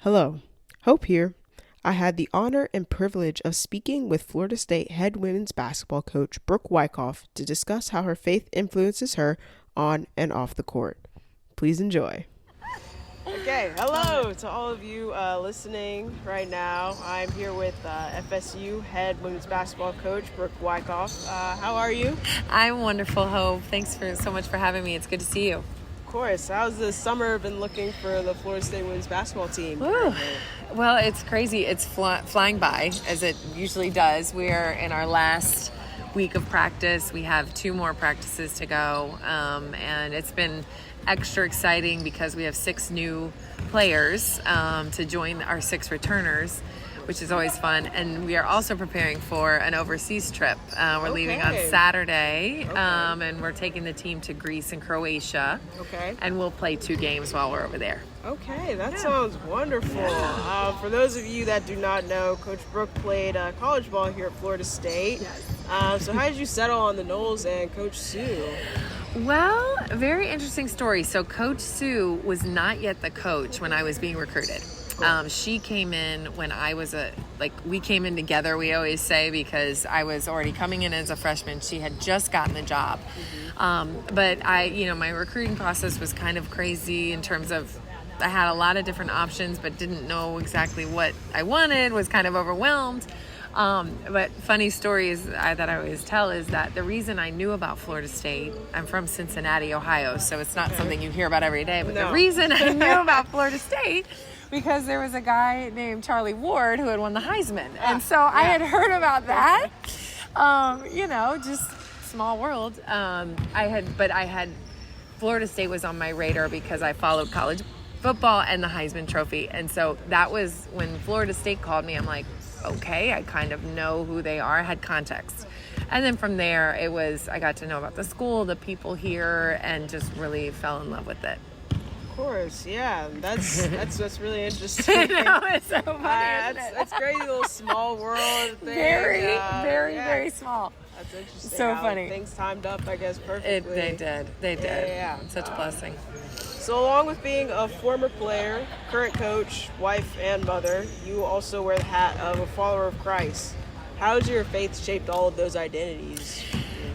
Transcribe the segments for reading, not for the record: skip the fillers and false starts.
Hello, Hope here. I had the honor and privilege of speaking with Florida State head women's basketball coach Brooke Wyckoff to discuss how her faith influences her on and off the court. Please enjoy. Okay, hello to all of you listening right now. I'm here with FSU head women's basketball coach Brooke Wyckoff. How are you? I'm wonderful, Hope. Thanks so much for having me. It's good to see you. Of course. How's the summer been looking for the Florida State women's basketball team? Well, it's crazy. It's flying by, as it usually does. We're in our last week of practice. We have 2 more practices to go, and it's been extra exciting because we have 6 new players to join our 6 returners, which is always fun. And we are also preparing for an overseas trip. We're leaving on Saturday, and we're taking the team to Greece and Croatia. Okay. And we'll play 2 games while we're over there. Okay, that sounds wonderful. For those of you that do not know, Coach Brooke played college ball here at Florida State. Yes. So how did you settle on the Knowles and Coach Sue? Well, very interesting story. So Coach Sue was not yet the coach when I was being recruited. She came in when I was we came in together, we always say, because I was already coming in as a freshman. She had just gotten the job. But my recruiting process was kind of crazy in terms of I had a lot of different options, but didn't know exactly what I wanted, was kind of overwhelmed. But funny stories that I always tell is that the reason I knew about Florida State, I'm from Cincinnati, Ohio, so it's not something you hear about every day, but the reason I knew about Florida State because there was a guy named Charlie Ward who had won the Heisman. And so I had heard about that, just small world. Florida State was on my radar because I followed college football and the Heisman Trophy. And so that was when Florida State called me, I'm like, okay, I kind of know who they are. I had context. And then from there, I got to know about the school, the people here, and just really fell in love with it. Of course, yeah. That's really interesting. I know, it's so funny. That's great, little small world thing. Very small. That's interesting. So funny. Things timed up, I guess, perfectly. They did. Yeah. Such a blessing. So along with being a former player, current coach, wife, and mother, you also wear the hat of a follower of Christ. How has your faith shaped all of those identities?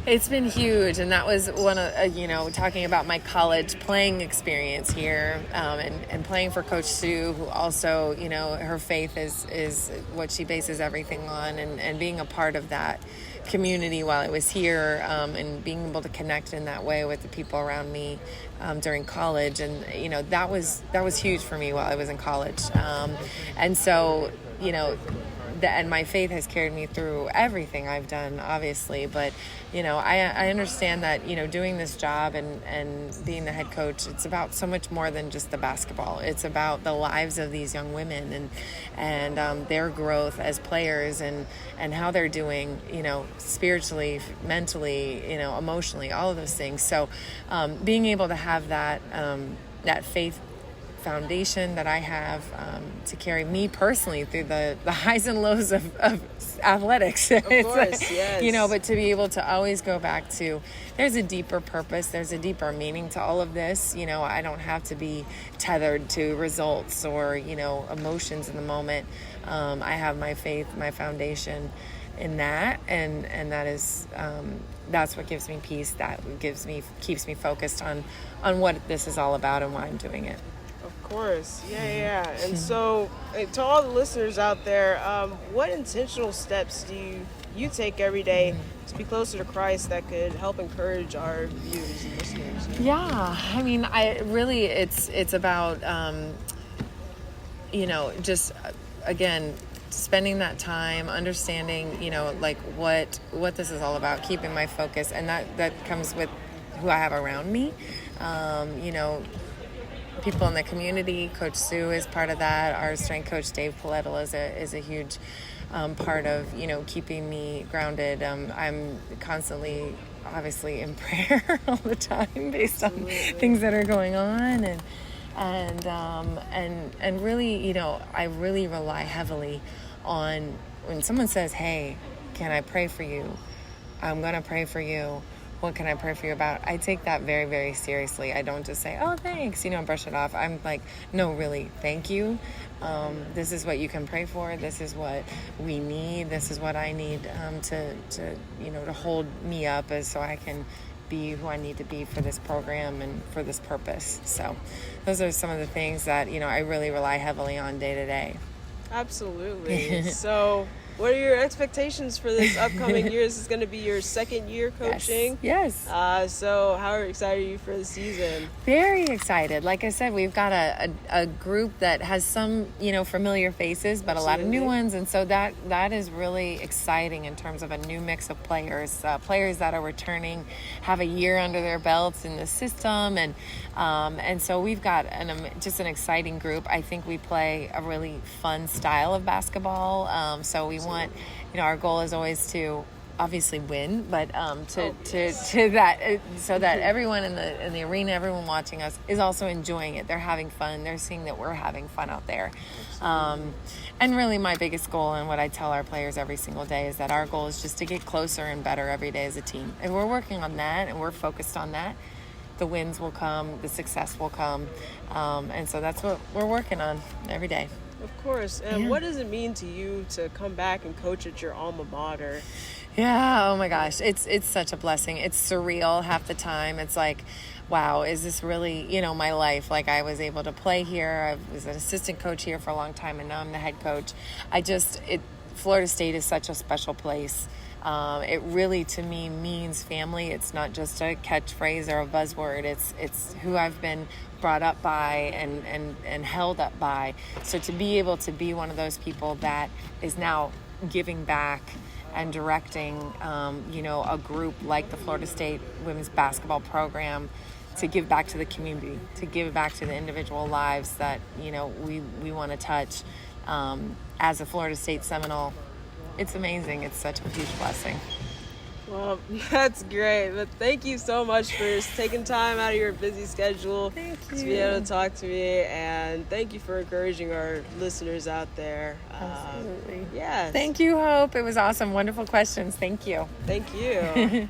It's been huge, and that was one of, talking about my college playing experience here, and playing for Coach Sue, who also, her faith is what she bases everything on, and being a part of that community while I was here, and being able to connect in that way with the people around me during college, and that was huge for me while I was in college, and so and my faith has carried me through everything I've done, obviously. But, I understand that, doing this job and being the head coach, it's about so much more than just the basketball. It's about the lives of these young women and their growth as players and how they're doing, spiritually, mentally, emotionally, all of those things. So being able to have that faith foundation that I have to carry me personally through the highs and lows of athletics. Of course, yes. But to be able to always go back to, there's a deeper purpose, there's a deeper meaning to all of this. I don't have to be tethered to results or, emotions in the moment. I have my faith, my foundation in that, and that is that's what gives me peace. That keeps me focused on what this is all about and why I'm doing it. Of course, yeah. And so, to all the listeners out there, what intentional steps do you take every day to be closer to Christ that could help encourage our viewers and listeners? Yeah, I mean, it's about, just again, spending that time, understanding, what this is all about, keeping my focus, and that comes with who I have around me, people in the community. Coach Sue is part of that. Our strength coach, Dave Paletto, is a huge part of, keeping me grounded. I'm constantly, obviously, in prayer all the time based on things that are going on. And really, I really rely heavily on when someone says, hey, can I pray for you? I'm going to pray for you. what can I pray for you about? I take that very, very seriously. I don't just say, oh, thanks, brush it off. I'm like, no, really, thank you. This is what you can pray for. This is what we need. This is what I need to hold me up so I can be who I need to be for this program and for this purpose. So those are some of the things that, I really rely heavily on day to day. Absolutely. So what are your expectations for this upcoming year? This is going to be your second year coaching. Yes. So how excited are you for the season? Very excited. Like I said, we've got a group that has some, familiar faces, but Absolutely. A lot of new ones. And so that is really exciting in terms of a new mix of players. Players that are returning, have a year under their belts in the system. And so we've got just an exciting group. I think we play a really fun style of basketball. So we want, our goal is always to obviously win, but to that so that everyone in the arena, everyone watching us is also enjoying it. They're having fun. They're seeing that we're having fun out there. And really my biggest goal, and what I tell our players every single day, is that our goal is just to get closer and better every day as a team. And we're working on that, and we're focused on that. The wins will come, the success will come. And so that's what we're working on every day. Of course. And what does it mean to you to come back and coach at your alma mater? Yeah, oh my gosh, it's such a blessing. It's surreal half the time. It's like, wow, is this really, my life? Like, I was able to play here. I was an assistant coach here for a long time, and now I'm the head coach. Florida State is such a special place. It really, to me, means family. It's not just a catchphrase or a buzzword. It's who I've been brought up by and held up by. So to be able to be one of those people that is now giving back and directing, a group like the Florida State women's basketball program, to give back to the community, to give back to the individual lives that, we want to touch. As a Florida State Seminole, it's amazing. It's such a huge blessing. Well, that's great. But thank you so much for taking time out of your busy schedule to be able to talk to me. And thank you for encouraging our listeners out there. Absolutely. Yeah. Thank you, Hope. It was awesome. Wonderful questions. Thank you. Thank you.